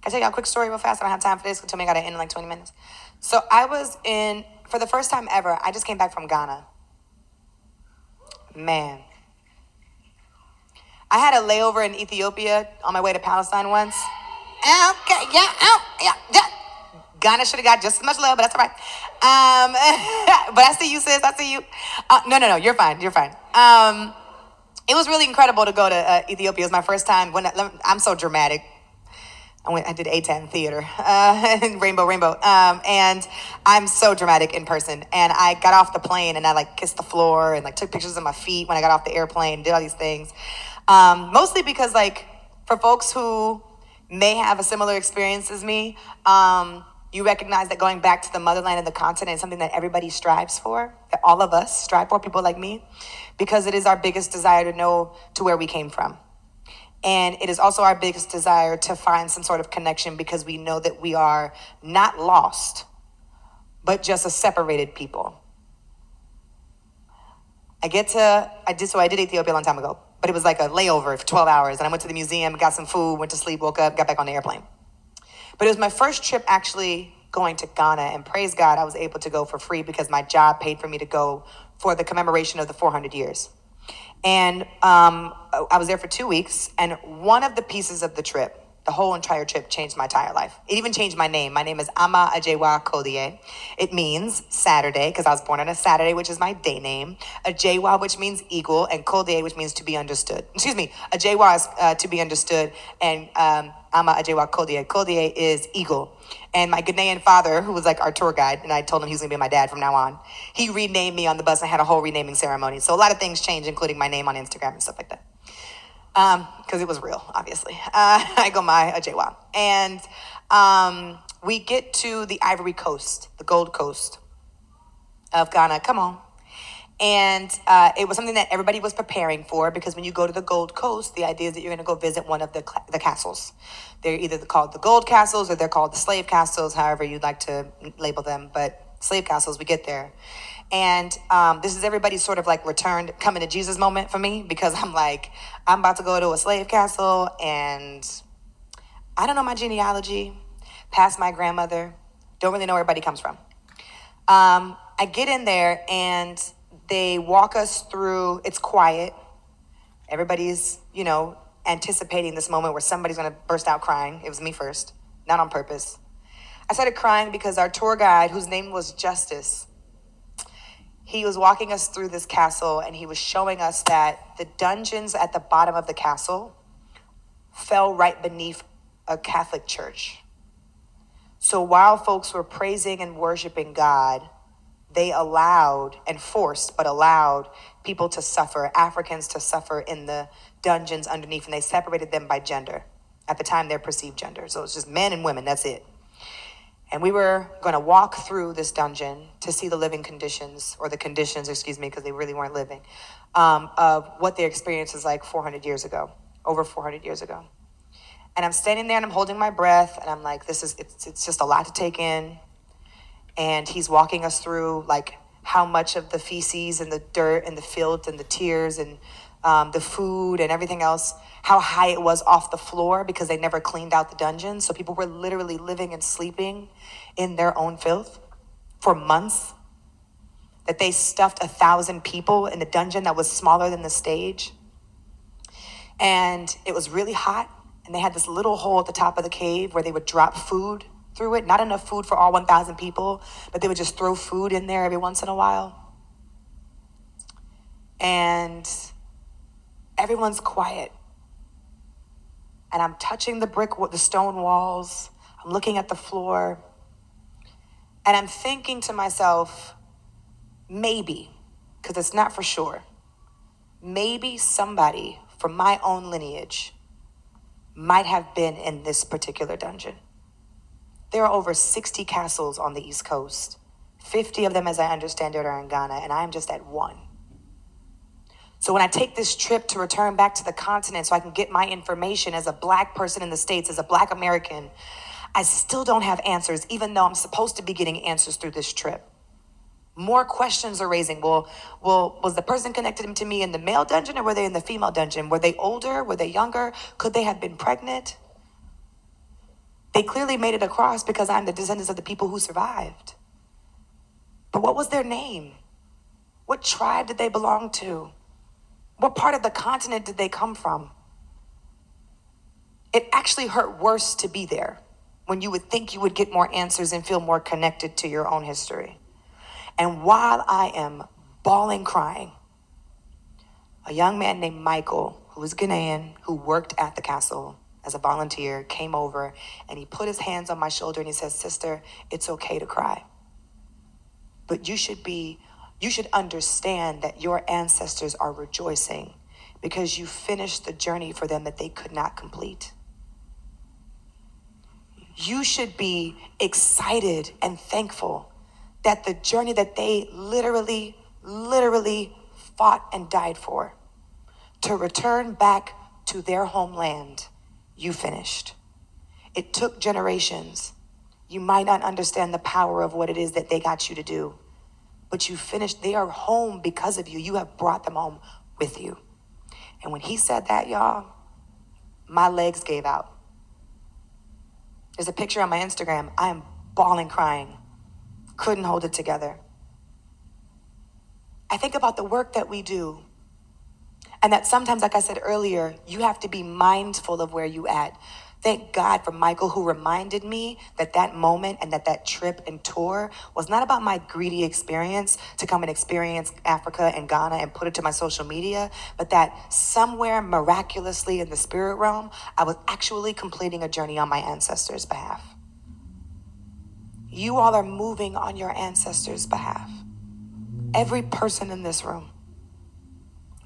I tell you a quick story real fast? I don't have time for this. Tell me I got to end in like 20 minutes. So I was for the first time ever, I just came back from Ghana. Man. I had a layover in Ethiopia on my way to Palestine once. Okay, yeah. Ghana should have got just as much love, but that's all right. But I see you, sis. I see you. No, you're fine. You're fine. It was really incredible to go to Ethiopia. It was my first time. I'm so dramatic. I did ATAN theater, Rainbow. And I'm so dramatic in person. And I got off the plane and I like kissed the floor and like took pictures of my feet when I got off the airplane, did all these things. Mostly because like for folks who may have a similar experience as me, you recognize that going back to the motherland and the continent is something that everybody strives for, that all of us strive for, people like me, because it is our biggest desire to know to where we came from. And it is also our biggest desire to find some sort of connection because we know that we are not lost, but just a separated people. I did Ethiopia a long time ago, but it was like a layover for 12 hours. And I went to the museum, got some food, went to sleep, woke up, got back on the airplane. But it was my first trip actually going to Ghana, and praise God, I was able to go for free because my job paid for me to go for the commemoration of the 400 years. And I was there for 2 weeks, and one of the pieces of the trip, the whole entire trip, changed my entire life. It even changed my name. My name is Ama Ajewa Kodie. It means Saturday, because I was born on a Saturday, which is my day name. Ajewa, which means eagle, and Kodie, which means to be understood. Excuse me, Ajewa is to be understood, and Ama Ajewa Kodie. Kodie is eagle. And my Ghanaian father, who was like our tour guide, and I told him he was going to be my dad from now on, he renamed me on the bus and had a whole renaming ceremony. So a lot of things changed, including my name on Instagram and stuff like that. Because it was real, obviously. I go my Ajewa. And we get to the Ivory Coast, the Gold Coast of Ghana. Come on. And it was something that everybody was preparing for because when you go to the Gold Coast, the idea is that you're going to go visit one of the castles. They're either called the gold castles or they're called the slave castles, however you'd like to label them. But slave castles, we get there. And this is everybody's sort of like returned coming to Jesus moment for me because I'm like, I'm about to go to a slave castle and I don't know my genealogy, past my grandmother, don't really know where everybody comes from. I get in there and they walk us through, it's quiet. Everybody's, anticipating this moment where somebody's going to burst out crying. It was me first, not on purpose. I started crying because our tour guide, whose name was Justice, he was walking us through this castle and he was showing us that the dungeons at the bottom of the castle fell right beneath a Catholic church. So while folks were praising and worshiping God, they allowed people to suffer, Africans to suffer in the dungeons underneath, and they separated them by gender. At the time, their perceived gender. So it's just men and women, that's it. And we were going to walk through this dungeon to see the living conditions, or the conditions, because they really weren't living, of what their experience was like 400 years ago, over 400 years ago. And I'm standing there and I'm holding my breath, and I'm like, it's just a lot to take in. And he's walking us through like how much of the feces and the dirt and the filth and the tears and the food and everything else, how high it was off the floor because they never cleaned out the dungeon. So people were literally living and sleeping in their own filth for months. That they stuffed 1,000 people in a dungeon that was smaller than the stage. And it was really hot. And they had this little hole at the top of the cave where they would drop food through it. Not enough food for all 1,000 people, but they would just throw food in there every once in a while. And everyone's quiet. And I'm touching the stone walls. I'm looking at the floor. And I'm thinking to myself, maybe, because it's not for sure, maybe somebody from my own lineage might have been in this particular dungeon. There are over 60 castles on the East Coast. 50 of them, as I understand it, are in Ghana, and I'm just at one. So when I take this trip to return back to the continent so I can get my information as a Black person in the States, as a Black American, I still don't have answers, even though I'm supposed to be getting answers through this trip. More questions are raising. Well, was the person connected to me in the male dungeon or were they in the female dungeon? Were they older? Were they younger? Could they have been pregnant? They clearly made it across because I'm the descendants of the people who survived. But what was their name? What tribe did they belong to? What part of the continent did they come from? It actually hurt worse to be there when you would think you would get more answers and feel more connected to your own history. And while I am bawling, crying, a young man named Michael, who was Ghanaian, who worked at the castle as a volunteer, came over and he put his hands on my shoulder and he says, "Sister, it's okay to cry. But you should understand that your ancestors are rejoicing because you finished the journey for them that they could not complete. You should be excited and thankful that the journey that they literally fought and died for, to return back to their homeland, you finished. It took generations. You might not understand the power of what it is that they got you to do, but you finished. They are home because of you. You have brought them home with you." And when he said that, y'all, my legs gave out. There's a picture on my Instagram. I am bawling, crying. Couldn't hold it together. I think about the work that we do, and that sometimes, like I said earlier, you have to be mindful of where you at. Thank God for Michael, who reminded me that that moment and that trip and tour was not about my greedy experience to come and experience Africa and Ghana and put it to my social media, but that somewhere miraculously in the spirit realm, I was actually completing a journey on my ancestors' behalf. You all are moving on your ancestors' behalf. Every person in this room.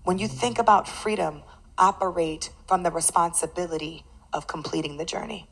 When you think about freedom, operate from the responsibility of completing the journey.